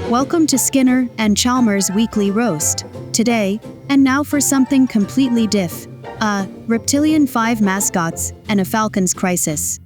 Welcome to Skinner and Chalmers Weekly Roast. Today, and now for something completely diff. Reptilian 5 mascots and a Falcon's crisis.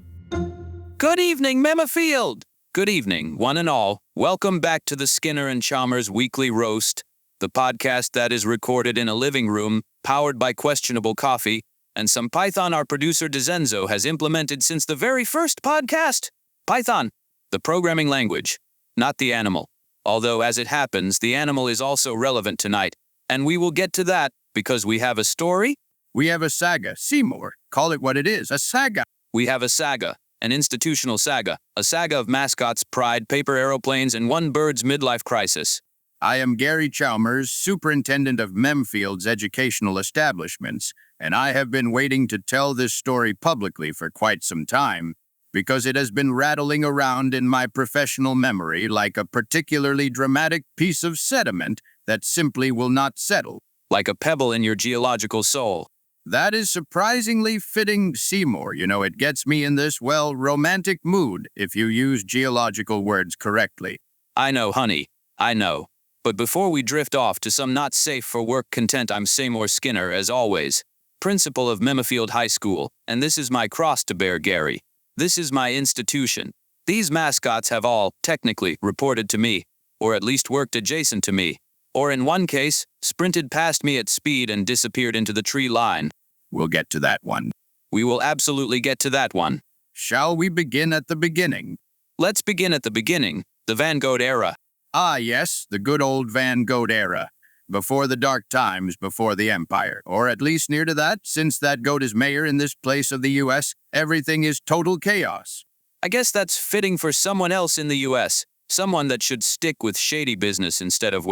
Good evening, Memafield! Good evening, one and all. Welcome back to the Skinner and Chalmers Weekly Roast, the podcast that is recorded in a living room, powered by questionable coffee, and some Python our producer Dezenzo has implemented since the very first podcast. Python, the programming language, not the animal. Although, as it happens, the animal is also relevant tonight, and we will get to that because we have a story. We have a saga. Seymour, call it what it is, a saga. We have a saga, an institutional saga, a saga of mascots, pride, paper aeroplanes, and one bird's midlife crisis. I am Gary Chalmers, superintendent of Memfield's educational establishments, and I have been waiting to tell this story publicly for quite some time, because it has been rattling around in my professional memory like a particularly dramatic piece of sediment that simply will not settle. Like a pebble in your geological soul. That is surprisingly fitting, Seymour. You know, it gets me in this, romantic mood if you use geological words correctly. I know, honey. I know. But before we drift off to some not safe for work content, I'm Seymour Skinner, as always, principal of Memafield High School, and this is my cross to bear, Gary. This is my institution. These mascots have all, technically, reported to me, or at least worked adjacent to me, or in one case, sprinted past me at speed and disappeared into the tree line. We'll get to that one. We will absolutely get to that one. Shall we begin at the beginning? Let's begin at the beginning, the Van Gogh era. Ah, yes, the good old Van Gogh era. Before the dark times, before the empire, or at least near to that, since that goat is mayor in this place of the U.S., everything is total chaos. I guess that's fitting for someone else in the U.S., someone that should stick with shady business instead of,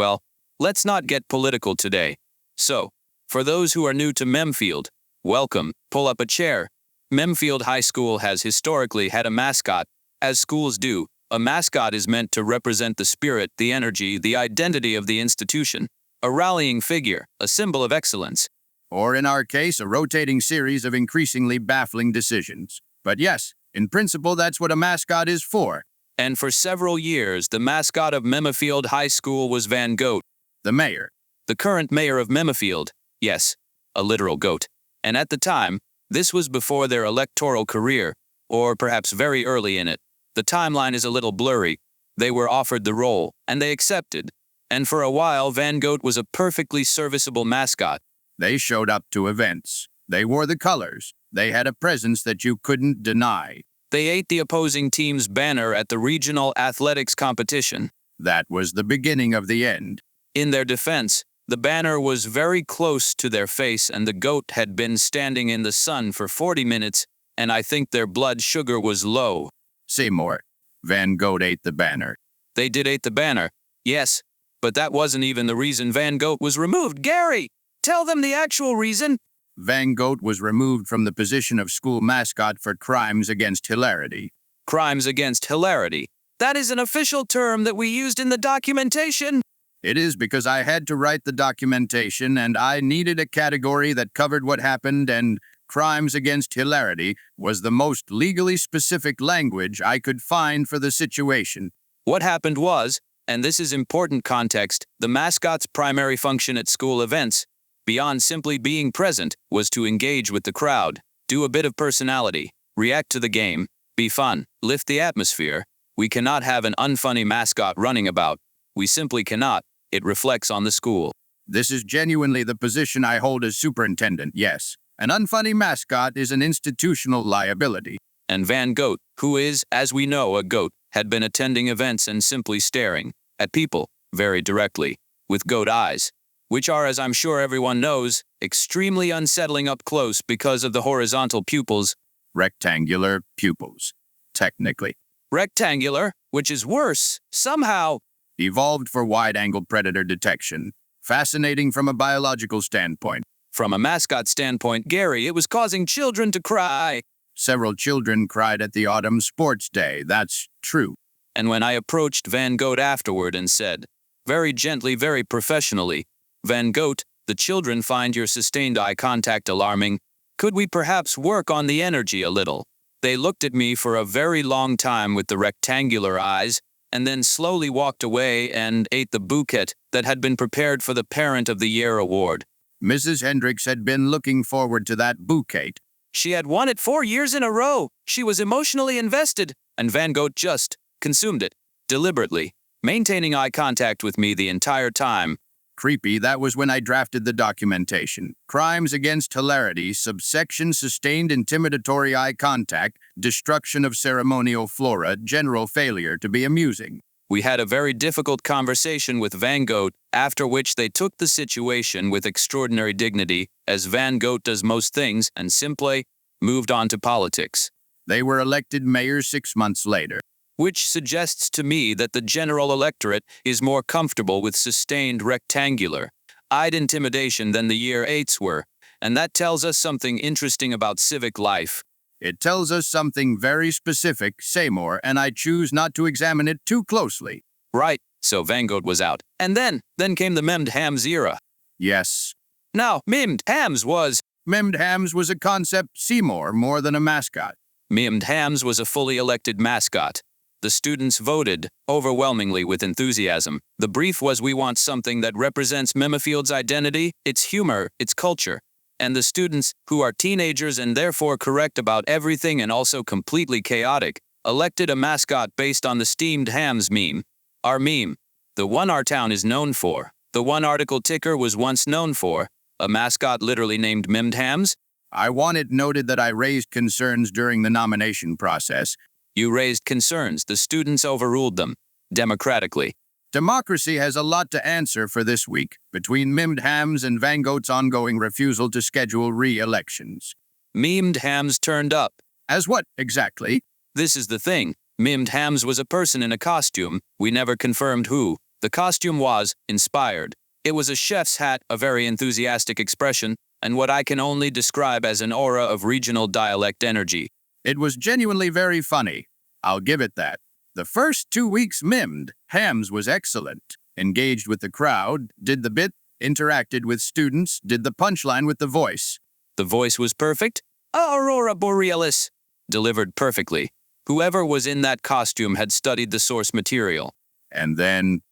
let's not get political today. So, for those who are new to Memfield, welcome, pull up a chair. Memfield High School has historically had a mascot. As schools do, a mascot is meant to represent the spirit, the energy, the identity of the institution. A rallying figure, a symbol of excellence. Or in our case, a rotating series of increasingly baffling decisions. But yes, in principle, that's what a mascot is for. And for several years, the mascot of Memafield High School was Van Gogh. The mayor. The current mayor of Memafield. Yes, a literal goat. And at the time, this was before their electoral career, or perhaps very early in it. The timeline is a little blurry. They were offered the role, and they accepted. And for a while, Van Gogh was a perfectly serviceable mascot. They showed up to events. They wore the colors. They had a presence that you couldn't deny. They ate the opposing team's banner at the regional athletics competition. That was the beginning of the end. In their defense, the banner was very close to their face and the goat had been standing in the sun for 40 minutes, and I think their blood sugar was low. Seymour, Van Gogh ate the banner. They did eat the banner, yes. But that wasn't even the reason Van Gogh was removed. Gary, tell them the actual reason. Van Gogh was removed from the position of school mascot for crimes against hilarity. Crimes against hilarity. That is an official term that we used in the documentation. It is because I had to write the documentation and I needed a category that covered what happened, and crimes against hilarity was the most legally specific language I could find for the situation. What happened was, and this is important context, the mascot's primary function at school events, beyond simply being present, was to engage with the crowd, do a bit of personality, react to the game, be fun, lift the atmosphere. We cannot have an unfunny mascot running about. We simply cannot. It reflects on the school. This is genuinely the position I hold as superintendent, yes. An unfunny mascot is an institutional liability. And Van Gogh, who is, as we know, a goat, had been attending events and simply staring at people, very directly, with goat eyes, which are, as I'm sure everyone knows, extremely unsettling up close because of the horizontal pupils. Rectangular pupils, technically. Rectangular, which is worse, somehow. Evolved for wide-angle predator detection. Fascinating from a biological standpoint. From a mascot standpoint, Gary, it was causing children to cry. Several children cried at the autumn sports day, that's true. And when I approached Van Gogh afterward and said, very gently, very professionally, Van Gogh, the children find your sustained eye contact alarming. Could we perhaps work on the energy a little? They looked at me for a very long time with the rectangular eyes, and then slowly walked away and ate the bouquet that had been prepared for the Parent of the Year award. Mrs. Hendricks had been looking forward to that bouquet. She had won it 4 years in a row. She was emotionally invested, and Van Gogh just consumed it, deliberately, maintaining eye contact with me the entire time. Creepy, that was when I drafted the documentation. Crimes against hilarity, subsection sustained intimidatory eye contact, destruction of ceremonial flora, general failure to be amusing. We had a very difficult conversation with Van Gogh, after which they took the situation with extraordinary dignity, as Van Gogh does most things, and simply moved on to politics. They were elected mayor 6 months later. Which suggests to me that the general electorate is more comfortable with sustained rectangular-eyed intimidation than the year 8s were, and that tells us something interesting about civic life. It tells us something very specific, say more, and I choose not to examine it too closely. Right, so Van Gogh was out. And then came the MemedHams era. Yes. Now, MemedHams was a concept, Seymour, more than a mascot. MemedHams was a fully elected mascot. The students voted, overwhelmingly with enthusiasm. The brief was we want something that represents Memefield's identity, its humor, its culture. And the students, who are teenagers and therefore correct about everything and also completely chaotic, elected a mascot based on the steamed hams meme. Our meme. The one our town is known for. The one ArticTiger was once known for. A mascot literally named MemedHams. I want it noted that I raised concerns during the nomination process. You raised concerns. The students overruled them. Democratically. Democracy has a lot to answer for this week, between MemedHams and Van Gogh's ongoing refusal to schedule re-elections. MemedHams turned up. As what, exactly? This is the thing. MemedHams was a person in a costume. We never confirmed who. The costume was inspired. It was a chef's hat, a very enthusiastic expression, and what I can only describe as an aura of regional dialect energy. It was genuinely very funny. I'll give it that. The first 2 weeks MemedHams was excellent. Engaged with the crowd, did the bit, interacted with students, did the punchline with the voice. The voice was perfect. Aurora Borealis. Delivered perfectly. Whoever was in that costume had studied the source material. And then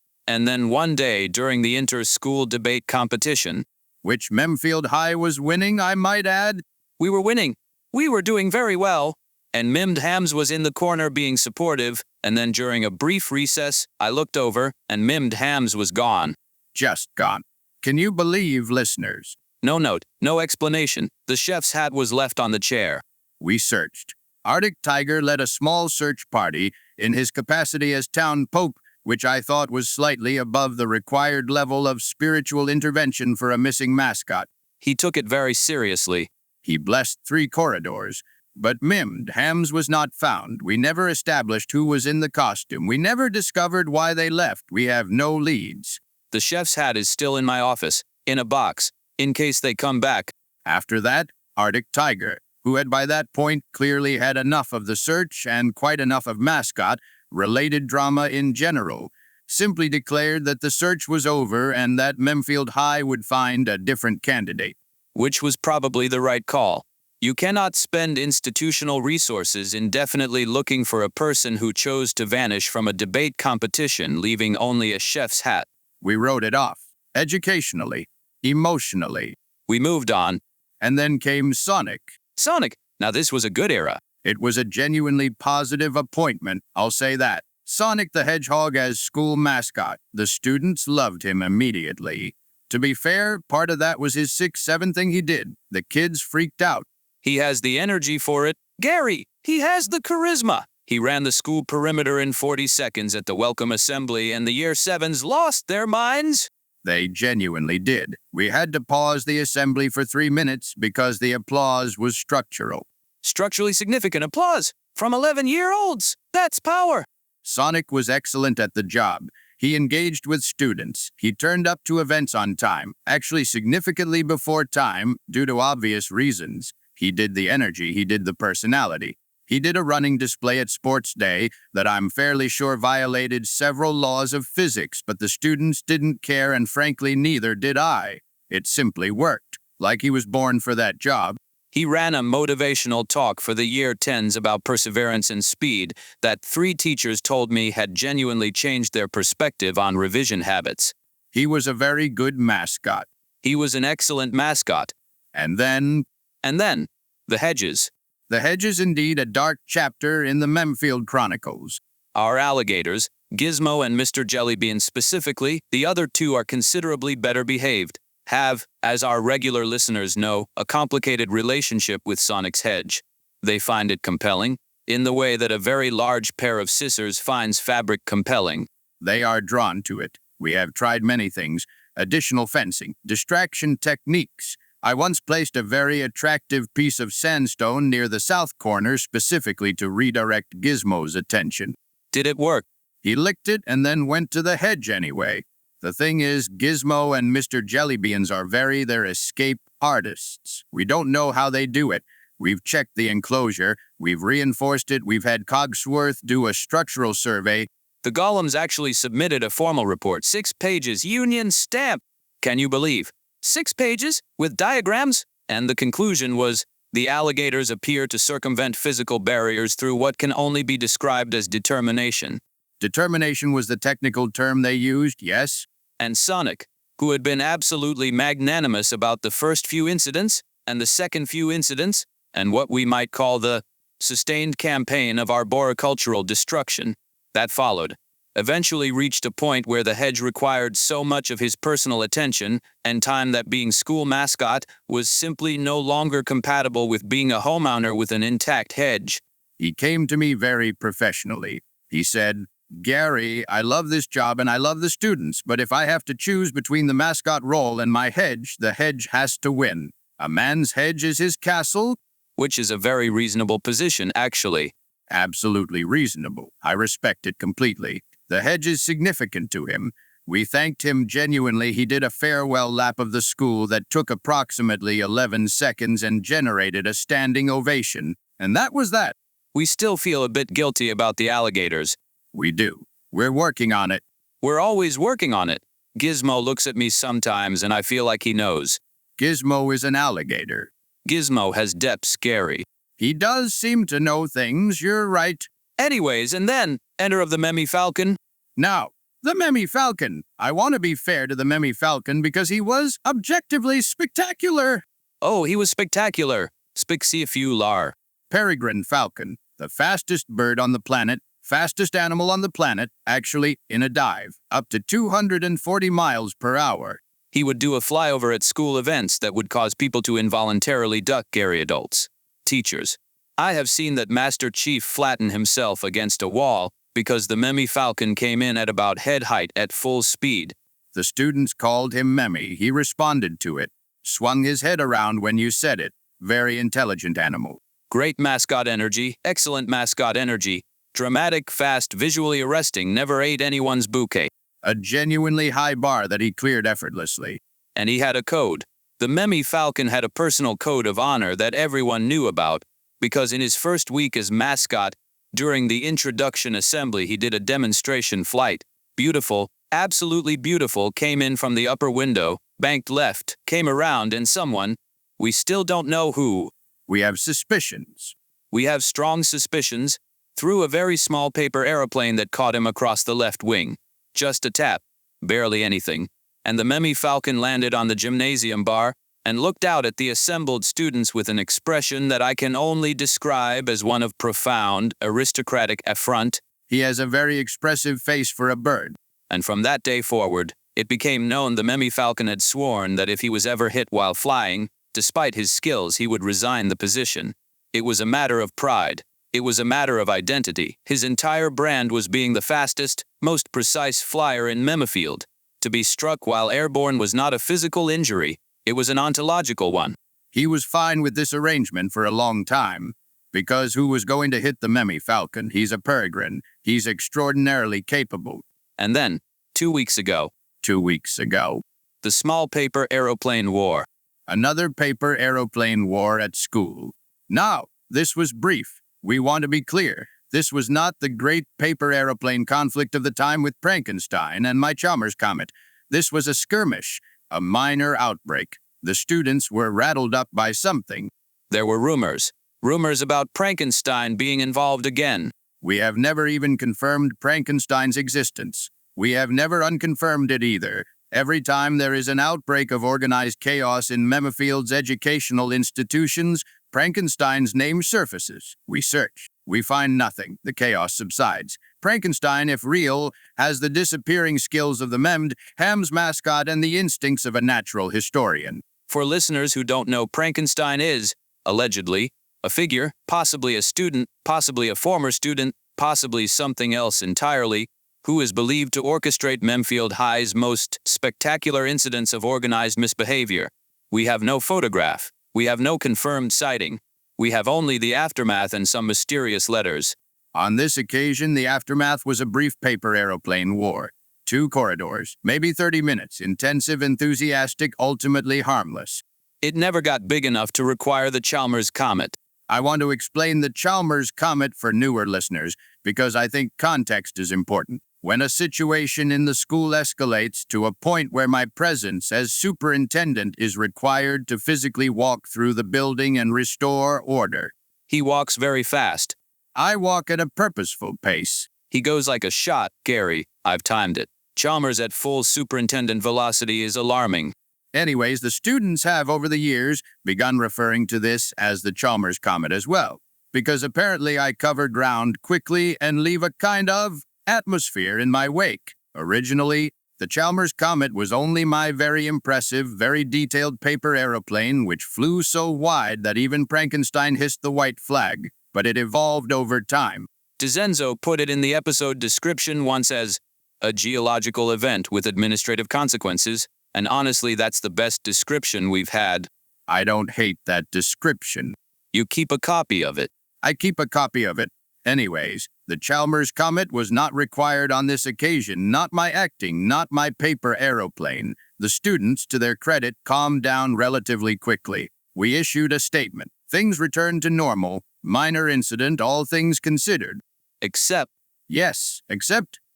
one day, during the inter-school debate competition, which Memfield High was winning, I might add. We were winning. We were doing very well. And MemedHams was in the corner being supportive, and then during a brief recess, I looked over, and MemedHams was gone. Just gone. Can you believe, listeners? No note, no explanation. The chef's hat was left on the chair. We searched. ArticTiger led a small search party in his capacity as town pope, which I thought was slightly above the required level of spiritual intervention for a missing mascot. He took it very seriously. He blessed 3 corridors. But MemedHams was not found. We never established who was in the costume. We never discovered why they left. We have no leads. The chef's hat is still in my office, in a box, in case they come back. After that, ArticTiger, who had by that point clearly had enough of the search and quite enough of mascot-related drama in general, simply declared that the search was over and that Memfield High would find a different candidate. Which was probably the right call. You cannot spend institutional resources indefinitely looking for a person who chose to vanish from a debate competition, leaving only a chef's hat. We wrote it off, educationally, emotionally. We moved on. And then came Sonic. Sonic! Now this was a good era. It was a genuinely positive appointment, I'll say that. Sonic the Hedgehog as school mascot. The students loved him immediately. To be fair, part of that was his 6-7 thing he did. The kids freaked out. He has the energy for it. Gary, he has the charisma. He ran the school perimeter in 40 seconds at the welcome assembly, and the year 7s lost their minds. They genuinely did. We had to pause the assembly for 3 minutes because the applause was structural. Structurally significant applause from 11-year-olds. That's power. Sonic was excellent at the job. He engaged with students. He turned up to events on time, actually significantly before time, due to obvious reasons. He did the energy, he did the personality. He did a running display at Sports Day that I'm fairly sure violated several laws of physics, but the students didn't care, and frankly, neither did I. It simply worked, like he was born for that job. He ran a motivational talk for the year 10s about perseverance and speed that 3 teachers told me had genuinely changed their perspective on revision habits. He was a very good mascot. He was an excellent mascot. And then, the hedges. the hedge is indeed a dark chapter in the Memfield Chronicles. Our alligators, Gizmo and Mr. Jellybean specifically, the other 2 are considerably better behaved, have, as our regular listeners know, a complicated relationship with Sonic's hedge. They find it compelling, in the way that a very large pair of scissors finds fabric compelling. They are drawn to it. We have tried many things, additional fencing, distraction techniques. I once placed a very attractive piece of sandstone near the south corner specifically to redirect Gizmo's attention. Did it work? He licked it and then went to the hedge anyway. The thing is, Gizmo and Mr. Jellybeans are they're escape artists. We don't know how they do it. We've checked the enclosure, we've reinforced it, we've had Cogsworth do a structural survey. The golems actually submitted a formal report, 6 pages, union stamp. Can you believe? 6 pages, with diagrams? And the conclusion was, the alligators appear to circumvent physical barriers through what can only be described as determination. Determination was the technical term they used, yes? And Sonic, who had been absolutely magnanimous about the first few incidents, and the second few incidents, and what we might call the sustained campaign of arboricultural destruction that followed, eventually reached a point where the hedge required so much of his personal attention and time that being school mascot was simply no longer compatible with being a homeowner with an intact hedge. He came to me very professionally. He said, "Gary, I love this job and I love the students, but if I have to choose between the mascot role and my hedge, the hedge has to win. A man's hedge is his castle." Which is a very reasonable position, actually. Absolutely reasonable. I respect it completely. The hedge is significant to him. We thanked him genuinely. He did a farewell lap of the school that took approximately 11 seconds and generated a standing ovation. And that was that. We still feel a bit guilty about the alligators. We do. We're working on it. We're always working on it. Gizmo looks at me sometimes and I feel like he knows. Gizmo is an alligator. Gizmo has depths, Gary. He does seem to know things, you're right. Anyways, and then, enter of the Falcon. Now, the Falcon. I want to be fair to the Falcon because he was objectively spectacular. Oh, he was spectacular. Spectacular. Peregrine falcon, the fastest bird on the planet, fastest animal on the planet, actually in a dive, up to 240 miles per hour. He would do a flyover at school events that would cause people to involuntarily duck Gary adults. Teachers. I have seen that Master Chief flatten himself against a wall because the Falcon came in at about head height at full speed. The students called him Memmy. He responded to it. Swung his head around when you said it. Very intelligent animal. Great mascot energy, excellent mascot energy. Dramatic, fast, visually arresting, never ate anyone's bouquet. A genuinely high bar that he cleared effortlessly. And he had a code. The Falcon had a personal code of honor that everyone knew about, because in his first week as mascot, during the introduction assembly he did a demonstration flight. Beautiful, absolutely beautiful, came in from the upper window, banked left, came around, and someone, we still don't know who. We have suspicions. We have strong suspicions, threw a very small paper aeroplane that caught him across the left wing. Just a tap, barely anything, and the Falcon landed on the gymnasium bar and looked out at the assembled students with an expression that I can only describe as one of profound, aristocratic affront. He has a very expressive face for a bird. And from that day forward, it became known the Falcon had sworn that if he was ever hit while flying, despite his skills, he would resign the position. It was a matter of pride. It was a matter of identity. His entire brand was being the fastest, most precise flyer in Memfield. To be struck while airborne was not a physical injury. It was an ontological one. He was fine with this arrangement for a long time, because who was going to hit the Falcon? He's a peregrine. He's extraordinarily capable. And then, 2 weeks ago, the small paper aeroplane war. Another paper aeroplane war at school. Now, this was brief. We want to be clear. This was not the great paper aeroplane conflict of the time with Frankenstein and my Chalmers comet. This was a skirmish, a minor outbreak. The students were rattled up by something. There were rumors. Rumors about Frankenstein being involved again. We have never even confirmed Frankenstein's existence. We have never unconfirmed it either. Every time there is an outbreak of organized chaos in Memefield's educational institutions, Frankenstein's name surfaces. We search. We find nothing. The chaos subsides. Frankenstein, if real, has the disappearing skills of the MemedHam's mascot and the instincts of a natural historian. For listeners who don't know, Frankenstein is, allegedly, a figure, possibly a student, possibly a former student, possibly something else entirely, who is believed to orchestrate Memfield High's most spectacular incidents of organized misbehavior. We have no photograph. We have no confirmed sighting. We have only the aftermath and some mysterious letters. On this occasion, the aftermath was a brief paper aeroplane war. 2 corridors, maybe 30 minutes, intensive, enthusiastic, ultimately harmless. It never got big enough to require the Chalmers comet. I want to explain the Chalmers comet for newer listeners, because I think context is important. When a situation in the school escalates to a point where my presence as superintendent is required to physically walk through the building and restore order. He walks very fast. I walk at a purposeful pace. He goes like a shot, Gary. I've timed it. Chalmers at full superintendent velocity is alarming. Anyways, the students have, over the years, begun referring to this as the Chalmers comet as well, because apparently I cover ground quickly and leave a kind of atmosphere in my wake. Originally, the Chalmers comet was only my very impressive, very detailed paper aeroplane which flew so wide that even Frankenstein hissed the white flag, but it evolved over time. DeZenzo put it in the episode description once as a geological event with administrative consequences, and honestly, that's the best description we've had. I don't hate that description. You keep a copy of it. I keep a copy of it. Anyways, the Chalmers comet was not required on this occasion, not my acting, not my paper aeroplane. The students, to their credit, calmed down relatively quickly. We issued a statement. Things returned to normal. Minor incident, all things considered. Except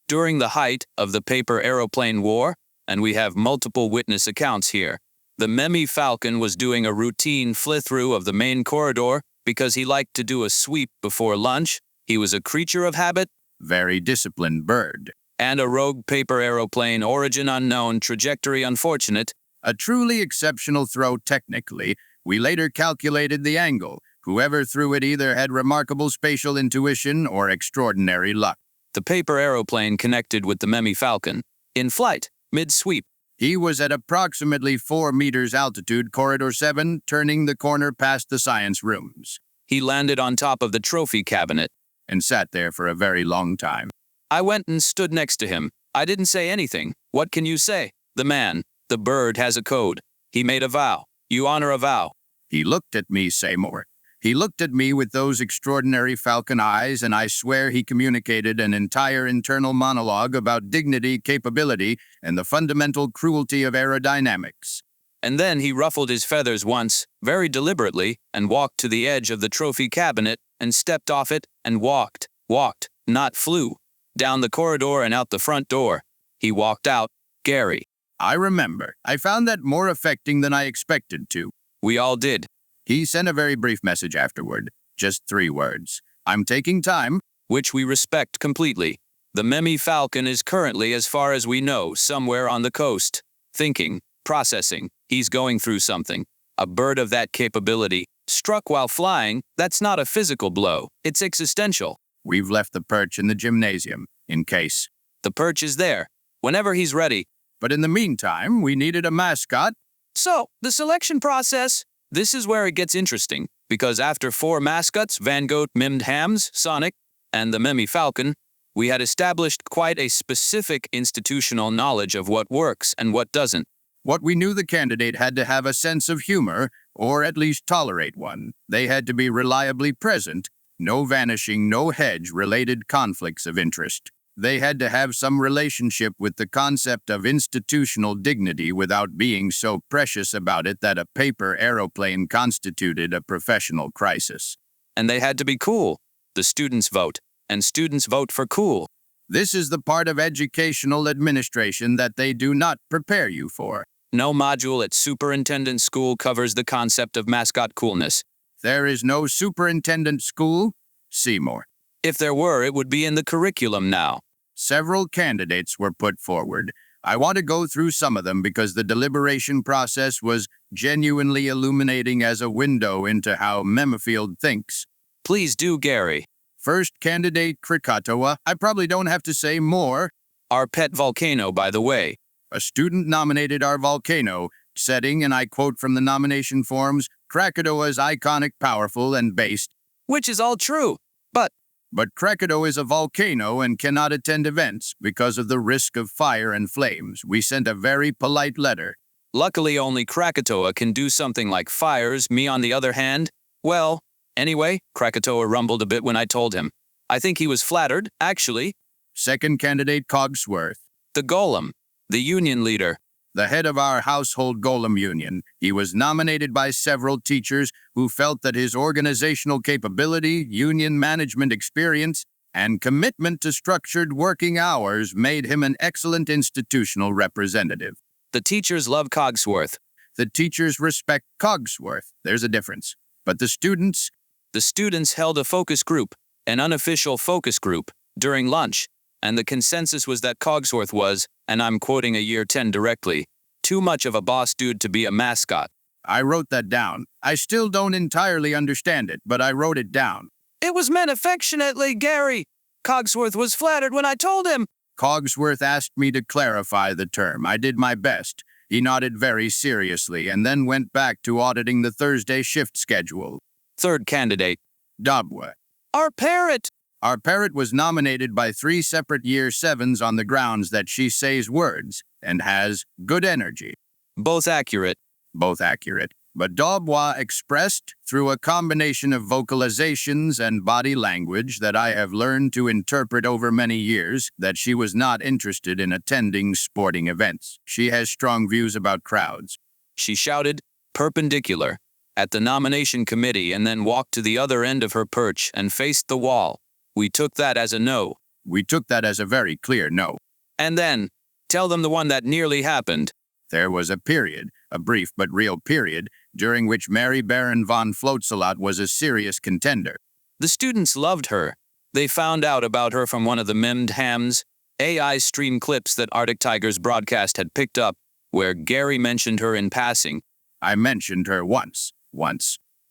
During the height of the paper aeroplane war, and we have multiple witness accounts here, the Memi Falcon was doing a routine fly-through of the main corridor because he liked to do a sweep before lunch. He was a creature of habit, very disciplined bird, and a rogue paper aeroplane, origin unknown, trajectory unfortunate. A truly exceptional throw technically. We later calculated the angle. Whoever threw it either had remarkable spatial intuition or extraordinary luck. The paper aeroplane connected with the Memi Falcon. In flight, mid-sweep. He was at approximately 4 meters altitude, corridor 7, turning the corner past the science rooms. He landed on top of the trophy cabinet and sat there for a very long time. I went and stood next to him. I didn't say anything. What can you say? The man, the bird, has a code. He made a vow. You honor a vow. He looked at me, Seymour. He looked at me with those extraordinary falcon eyes, and I swear he communicated an entire internal monologue about dignity, capability, and the fundamental cruelty of aerodynamics. And then he ruffled his feathers once, very deliberately, and walked to the edge of the trophy cabinet, and stepped off it, and walked, not flew, down the corridor and out the front door. He walked out, Gary. I remember. I found that more affecting than I expected to. We all did. He sent a very brief message afterward, just 3 words. I'm taking time. Which we respect completely. The Memi Falcon is currently, as far as we know, somewhere on the coast. Thinking, processing, he's going through something. A bird of that capability, struck while flying, that's not a physical blow, it's existential. We've left the perch in the gymnasium, in case. The perch is there, whenever he's ready. But in the meantime, we needed a mascot. So, the selection process, this is where it gets interesting, because after 4 mascots, Van Gogh, MemedHams, Sonic, and the Memi Falcon, we had established quite a specific institutional knowledge of what works and what doesn't. What we knew, the candidate had to have a sense of humor, or at least tolerate one. They had to be reliably present, no vanishing, no hedge-related conflicts of interest. They had to have some relationship with the concept of institutional dignity without being so precious about it that a paper aeroplane constituted a professional crisis. And they had to be cool. The students vote, and students vote for cool. This is the part of educational administration that they do not prepare you for. No module at superintendent school covers the concept of mascot coolness. There is no superintendent school? Seymour. If there were, it would be in the curriculum now. Several candidates were put forward. I want to go through some of them because the deliberation process was genuinely illuminating as a window into how Memfield thinks. Please do, Gary. First candidate, Krakatoa. I probably don't have to say more. Our pet volcano, by the way. A student nominated our volcano, setting, and I quote from the nomination forms, Krakatoa's iconic, powerful, and based. Which is all true. But Krakatoa is a volcano and cannot attend events because of the risk of fire and flames. We sent a very polite letter. Luckily, only Krakatoa can do something like fires. Me, on the other hand, well, anyway, Krakatoa rumbled a bit when I told him. I think he was flattered, actually. Second candidate, Cogsworth. The golem, the union leader. The head of our household golem union. He was nominated by several teachers who felt that his organizational capability, union management experience, and commitment to structured working hours made him an excellent institutional representative. The teachers love Cogsworth. The teachers respect Cogsworth. There's a difference. But the students? The students held a focus group, an unofficial focus group, during lunch, and the consensus was that Cogsworth was, and I'm quoting a year 10 directly, too much of a boss dude to be a mascot. I wrote that down. I still don't entirely understand it, but I wrote it down. It was meant affectionately, Gary. Cogsworth was flattered when I told him. Cogsworth asked me to clarify the term. I did my best. He nodded very seriously and then went back to auditing the Thursday shift schedule. Third candidate. Dobwa. Our parrot. Our parrot was nominated by 3 separate year 7s on the grounds that she says words and has good energy. Both accurate. Both accurate. But Dobwa expressed, through a combination of vocalizations and body language that I have learned to interpret over many years, that she was not interested in attending sporting events. She has strong views about crowds. She shouted, perpendicular, at the nomination committee and then walked to the other end of her perch and faced the wall. We took that as a no. We took that as a very clear no. And then, tell them the one that nearly happened. There was a period, a brief but real period, during which Mary Baron von Floatsalot was a serious contender. The students loved her. They found out about her from one of the MemedHamsAI stream clips that ArticTiger's broadcast had picked up, where Gary mentioned her in passing. I mentioned her once.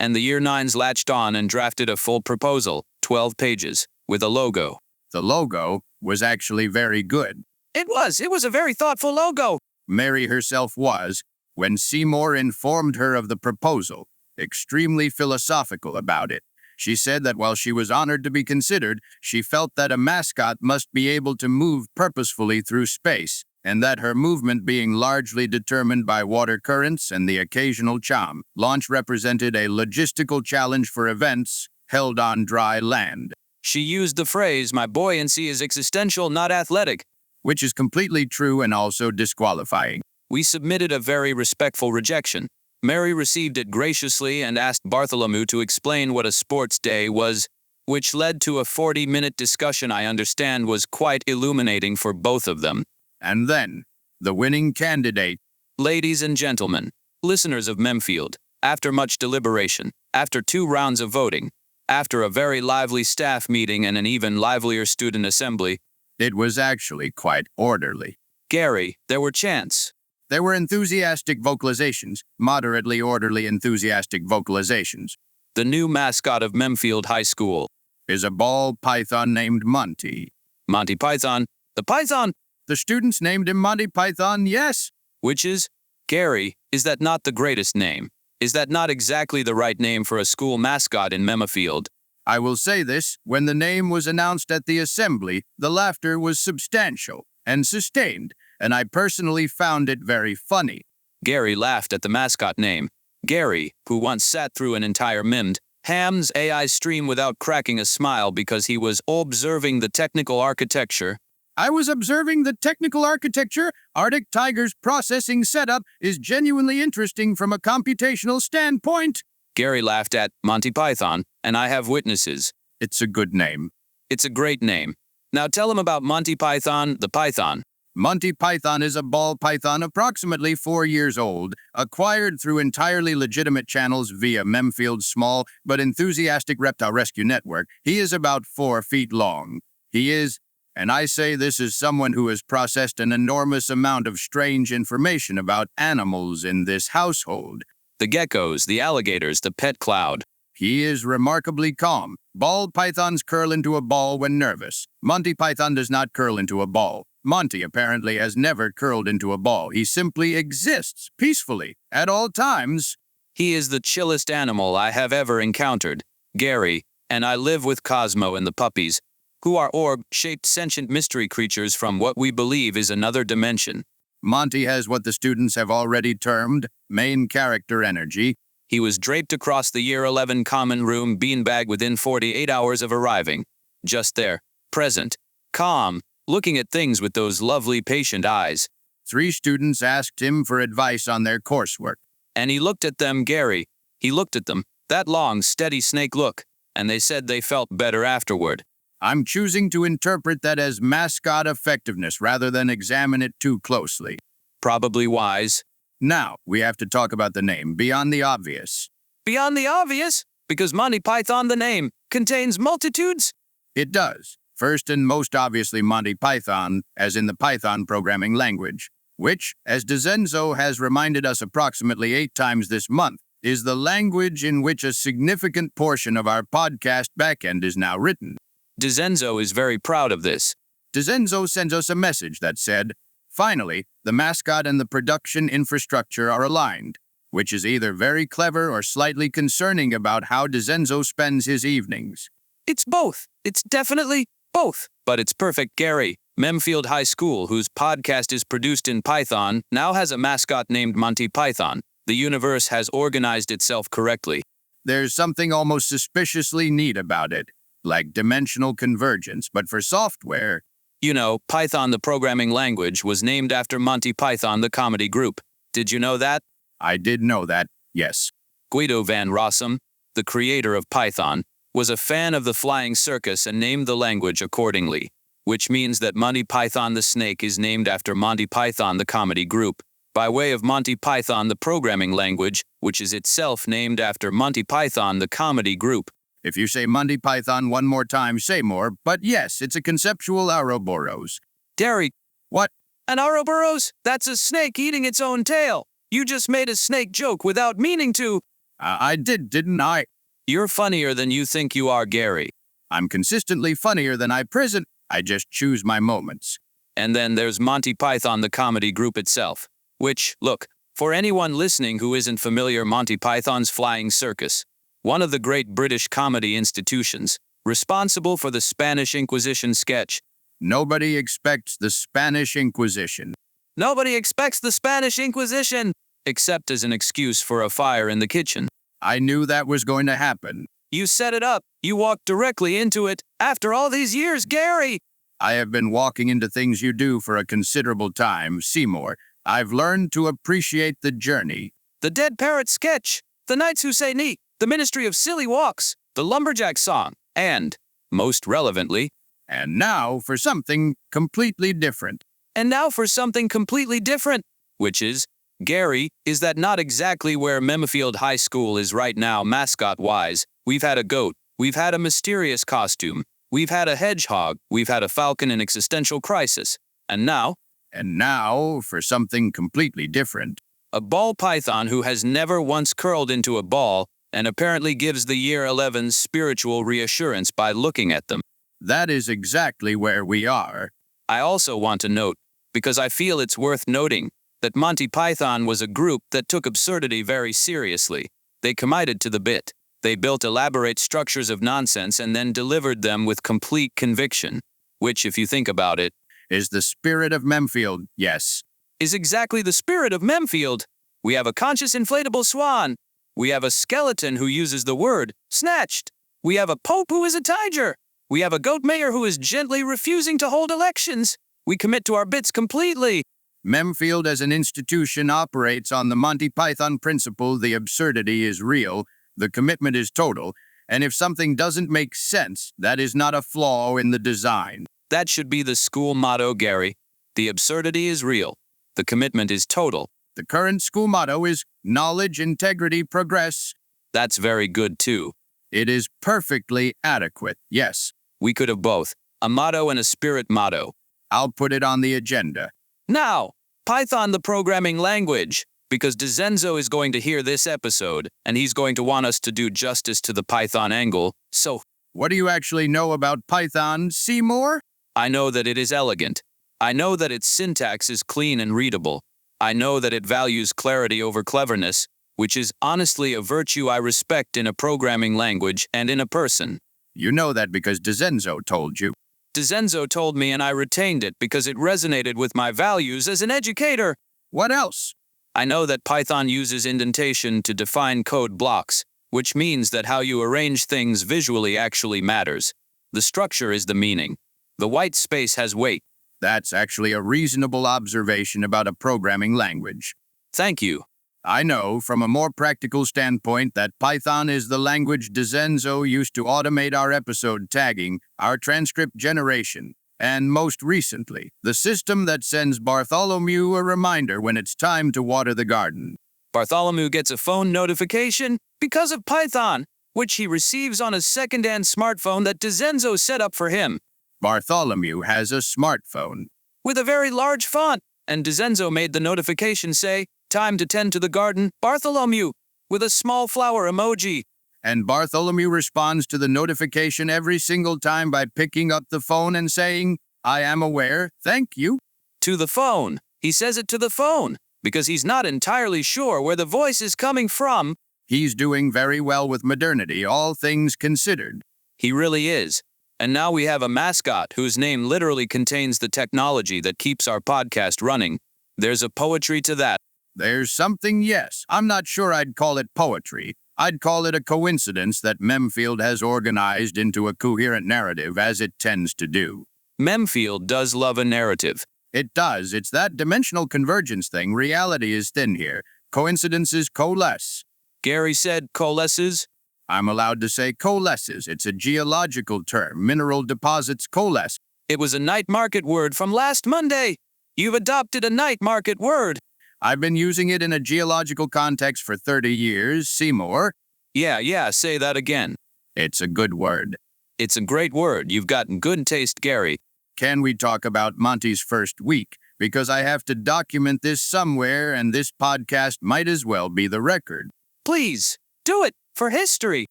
And the year 9s latched on and drafted a full proposal, 12 pages, with a logo. The logo was actually very good. It was a very thoughtful logo. Mary herself was, when Seymour informed her of the proposal, extremely philosophical about it. She said that while she was honored to be considered, she felt that a mascot must be able to move purposefully through space, and that her movement being largely determined by water currents and the occasional charm, launch represented a logistical challenge for events held on dry land. She used the phrase, my buoyancy is existential, not athletic. Which is completely true and also disqualifying. We submitted a very respectful rejection. Mary received it graciously and asked Bartholomew to explain what a sports day was, which led to a 40-minute discussion I understand was quite illuminating for both of them. And then, the winning candidate. Ladies and gentlemen, listeners of Memfield, after much deliberation, after 2 rounds of voting, after a very lively staff meeting and an even livelier student assembly, it was actually quite orderly. Gary, there were chants. There were enthusiastic vocalizations, moderately orderly enthusiastic vocalizations. The new mascot of Memfield High School is a ball python named Monty. Monty Python. The Python. The students named him Monty Python, yes. Which is, Gary, is that not the greatest name? Is that not exactly the right name for a school mascot in Memfield? I will say this, when the name was announced at the assembly, the laughter was substantial and sustained, and I personally found it very funny. Gary laughed at the mascot name. Gary, who once sat through an entire MemedHamsAI stream without cracking a smile because he was observing the technical architecture. I was observing the technical architecture. ArticTiger's processing setup is genuinely interesting from a computational standpoint. Gary laughed at Monty Python, and I have witnesses. It's a good name. It's a great name. Now tell him about Monty Python, the Python. Monty Python is a ball python approximately 4 years old, acquired through entirely legitimate channels via Memfield's small but enthusiastic reptile rescue network. He is about 4 feet long. He is, and I say this as someone who has processed an enormous amount of strange information about animals in this household. The geckos, the alligators, the pet cloud. He is remarkably calm. Ball pythons curl into a ball when nervous. Monty Python does not curl into a ball. Monty apparently has never curled into a ball. He simply exists peacefully at all times. He is the chillest animal I have ever encountered, Gary, and I live with Cosmo and the puppies, who are orb-shaped sentient mystery creatures from what we believe is another dimension. Monty has what the students have already termed main character energy. He was draped across the Year 11 common room beanbag within 48 hours of arriving. Just there, present, calm, looking at things with those lovely patient eyes. 3 students asked him for advice on their coursework. And he looked at them, Gary. He looked at them, that long, steady snake look, and they said they felt better afterward. I'm choosing to interpret that as mascot effectiveness rather than examine it too closely. Probably wise. Now, we have to talk about the name, beyond the obvious. Beyond the obvious? Because Monty Python, the name, contains multitudes? It does. First and most obviously Monty Python, as in the Python programming language, which, as Dizenzo has reminded us approximately 8 times this month, is the language in which a significant portion of our podcast backend is now written. Dizenzo is very proud of this. Dizenzo sends us a message that said, finally, the mascot and the production infrastructure are aligned, which is either very clever or slightly concerning about how Dizenzo spends his evenings. It's both. It's definitely both. But it's perfect, Gary. Memfield High School, whose podcast is produced in Python, now has a mascot named Monty Python. The universe has organized itself correctly. There's something almost suspiciously neat about it, like dimensional convergence, but for software. You know, Python, the programming language, was named after Monty Python, the comedy group. Did you know that? I did know that, yes. Guido van Rossum, the creator of Python, was a fan of the flying circus and named the language accordingly, which means that Monty Python the snake is named after Monty Python, the comedy group, by way of Monty Python, the programming language, which is itself named after Monty Python, the comedy group. If you say Monty Python one more time, say more, but yes, it's a conceptual Ouroboros. Gary. What? An Ouroboros? That's a snake eating its own tail. You just made a snake joke without meaning to. I did, didn't I? You're funnier than you think you are, Gary. I'm consistently funnier than I present. I just choose my moments. And then there's Monty Python, the comedy group itself, which, look, for anyone listening who isn't familiar, Monty Python's Flying Circus, one of the great British comedy institutions, responsible for the Spanish Inquisition sketch. Nobody expects the Spanish Inquisition. Nobody expects the Spanish Inquisition, except as an excuse for a fire in the kitchen. I knew that was going to happen. You set it up. You walked directly into it. After all these years, Gary! I have been walking into things you do for a considerable time, Seymour. I've learned to appreciate the journey. The Dead Parrot sketch, the Knights Who Say Neat, the Ministry of Silly Walks, the Lumberjack song, and, most relevantly, and now for something completely different. And now for something completely different, which is, Gary, is that not exactly where Memfield High School is right now mascot-wise? We've had a goat, we've had a mysterious costume, we've had a hedgehog, we've had a falcon in existential crisis, and now... And now for something completely different. A ball python who has never once curled into a ball and apparently gives the Year 11 spiritual reassurance by looking at them. That is exactly where we are. I also want to note, because I feel it's worth noting, that Monty Python was a group that took absurdity very seriously. They committed to the bit. They built elaborate structures of nonsense and then delivered them with complete conviction, which, if you think about it, is the spirit of Memfield, yes. Is exactly the spirit of Memfield. We have a conscious inflatable swan. We have a skeleton who uses the word snatched. We have a pope who is a tiger. We have a goat mayor who is gently refusing to hold elections. We commit to our bits completely. Memfield as an institution operates on the Monty Python principle. The absurdity is real, the commitment is total, and if something doesn't make sense, that is not a flaw in the design. That should be the school motto, Gary. The absurdity is real. The commitment is total. The current school motto is knowledge, integrity, progress. That's very good too. It is perfectly adequate, yes. We could have both. A motto and a spirit motto. I'll put it on the agenda. Now, Python the programming language, because Dizenzo is going to hear this episode, and he's going to want us to do justice to the Python angle, so... What do you actually know about Python, Seymour? I know that it is elegant. I know that its syntax is clean and readable. I know that it values clarity over cleverness, which is honestly a virtue I respect in a programming language and in a person. You know that because Dizenzo told you. Dizenzo told me and I retained it because it resonated with my values as an educator. What else? I know that Python uses indentation to define code blocks, which means that how you arrange things visually actually matters. The structure is the meaning. The white space has weight. That's actually a reasonable observation about a programming language. Thank you. I know, from a more practical standpoint, that Python is the language Dizenzo used to automate our episode tagging, our transcript generation, and most recently, the system that sends Bartholomew a reminder when it's time to water the garden. Bartholomew gets a phone notification because of Python, which he receives on a second-hand smartphone that Dizenzo set up for him. Bartholomew has a smartphone. With a very large font, and Dizenzo made the notification say, "Time to tend to the garden, Bartholomew," with a small flower emoji. And Bartholomew responds to the notification every single time by picking up the phone and saying, "I am aware, thank you." To the phone. He says it to the phone, because he's not entirely sure where the voice is coming from. He's doing very well with modernity, all things considered. He really is. And now we have a mascot whose name literally contains the technology that keeps our podcast running. There's a poetry to that. There's something, yes. I'm not sure I'd call it poetry. I'd call it a coincidence that Memfield has organized into a coherent narrative, as it tends to do. Memfield does love a narrative. It does. It's that dimensional convergence thing. Reality is thin here. Coincidences coalesce. Gary said coalesces. I'm allowed to say coalesces. It's a geological term. Mineral deposits coalesce. It was a night market word from last Monday. You've adopted a night market word. I've been using it in a geological context for 30 years, Seymour. Yeah, say that again. It's a good word. It's a great word. You've got good taste, Gary. Can we talk about Monty's first week? Because I have to document this somewhere, and this podcast might as well be the record. Please, do it for history.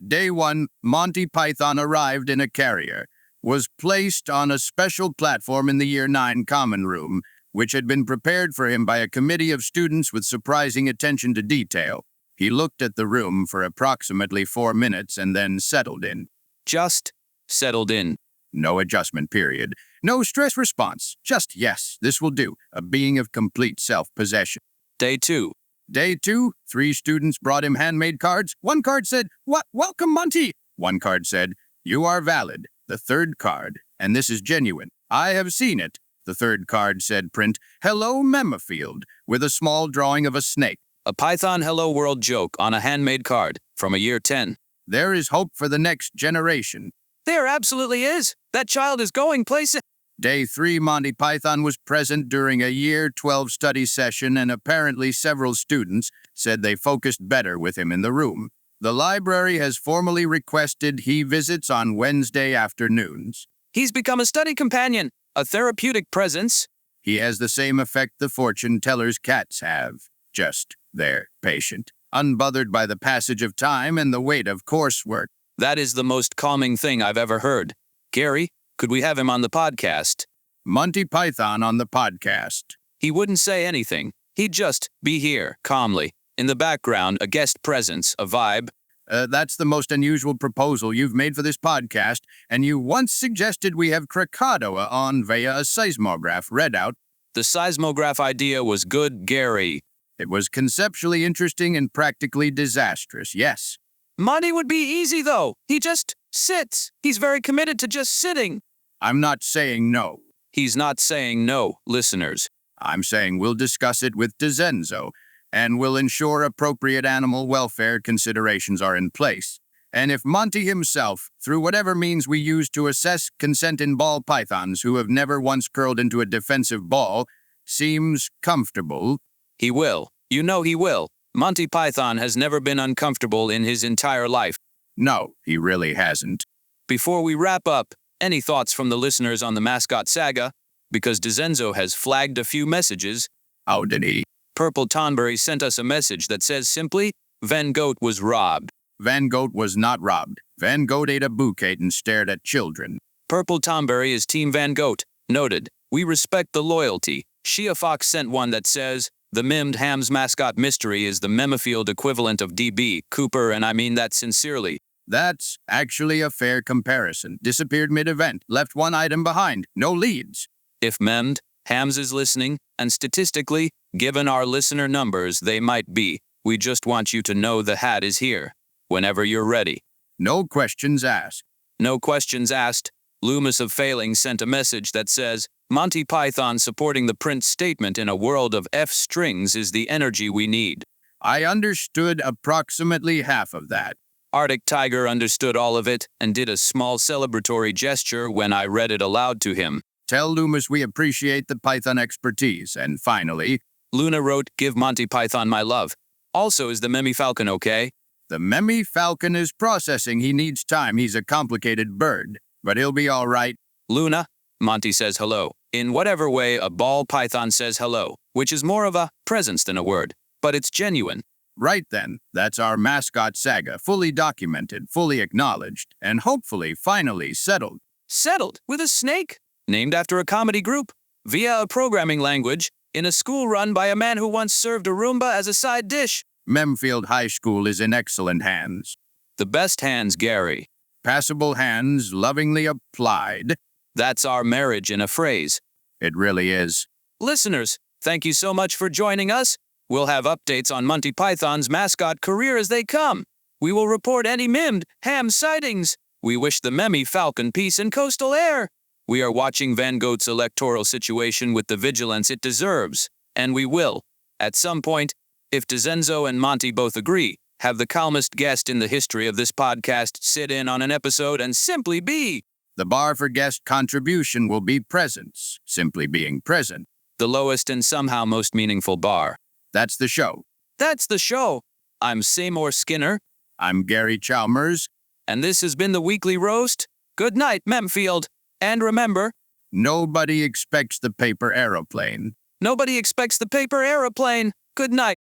Day 1, Monty Python arrived in a carrier, was placed on a special platform in the Year 9 common room, which had been prepared for him by a committee of students with surprising attention to detail. He looked at the room for approximately 4 minutes and then settled in. Just settled in. No adjustment period. No stress response. Just yes, this will do. A being of complete self-possession. Day 2. Day 2, 3 students brought him handmade cards. One card said, Welcome, Monty." One card said, "You are valid." The third card, "And this is genuine. I have seen it." The third card said, print, "Hello, Memfield," with a small drawing of a snake. A Python Hello World joke on a handmade card from a Year 10. There is hope for the next generation. There absolutely is. That child is going places. Day 3, Monty Python was present during a Year 12 study session, and apparently several students said they focused better with him in the room. The library has formally requested he visits on Wednesday afternoons. He's become a study companion, a therapeutic presence. He has the same effect the fortune teller's cats have. Just there, patient, unbothered by the passage of time and the weight of coursework. That is the most calming thing I've ever heard. Gary, could we have him on the podcast? Monty Python on the podcast. He wouldn't say anything. He'd just be here, calmly. In the background, a guest presence, a vibe. That's the most unusual proposal you've made for this podcast, and you once suggested we have Krakatoa on via a seismograph readout. The seismograph idea was good, Gary. It was conceptually interesting and practically disastrous, yes. Monty would be easy, though. He just sits. He's very committed to just sitting. I'm not saying no. He's not saying no, listeners. I'm saying we'll discuss it with Dizenzo, and we'll ensure appropriate animal welfare considerations are in place. And if Monty himself, through whatever means we use to assess consent in ball pythons who have never once curled into a defensive ball, seems comfortable... He will. You know he will. Monty Python has never been uncomfortable in his entire life. No, he really hasn't. Before we wrap up, any thoughts from the listeners on the mascot saga? Because DeZenzo has flagged a few messages. How did he? Purple Tonberry sent us a message that says simply, Van Goat was robbed. Van Goat was not robbed. Van Goat ate a bouquet and stared at children. Purple Tonberry is Team Van Goat. Noted. We respect the loyalty. Shia Fox sent one that says, the MemedHam's mascot mystery is the Memifield equivalent of DB Cooper, and I mean that sincerely. That's actually a fair comparison. Disappeared mid-event, left one item behind, no leads. If MemedHams is listening, and statistically, given our listener numbers, they might be. We just want you to know the hat is here. Whenever you're ready. No questions asked. No questions asked. Loomis of Failing sent a message that says, Monty Python supporting the print statement in a world of F strings is the energy we need. I understood approximately half of that. ArticTiger understood all of it and did a small celebratory gesture when I read it aloud to him. Tell Loomis we appreciate the Python expertise. And finally, Luna wrote, give Monty Python my love. Also, is the Memi Falcon okay? The Memi Falcon is processing. He needs time. He's a complicated bird. But he'll be all right. Luna, Monty says hello. In whatever way a ball python says hello, which is more of a presence than a word, but it's genuine. Right then, that's our mascot saga, fully documented, fully acknowledged, and hopefully finally settled. Settled with a snake? Named after a comedy group? Via a programming language? In a school run by a man who once served a Roomba as a side dish? Memfield High School is in excellent hands. The best hands, Gary. Passable hands, lovingly applied. That's our marriage in a phrase. It really is. Listeners, thank you so much for joining us. We'll have updates on Monty Python's mascot career as they come. We will report any MemedHam sightings. We wish the Memi Falcon peace in coastal air. We are watching Van Goat's electoral situation with the vigilance it deserves. And we will, at some point, if DeZenzo and Monty both agree, have the calmest guest in the history of this podcast sit in on an episode and simply be. The bar for guest contribution will be presence, simply being present. The lowest and somehow most meaningful bar. That's the show. That's the show. I'm Seymour Skinner. I'm Gary Chalmers. And this has been the Weekly Roast. Good night, Memfield. And remember, nobody expects the paper aeroplane. Nobody expects the paper aeroplane. Good night.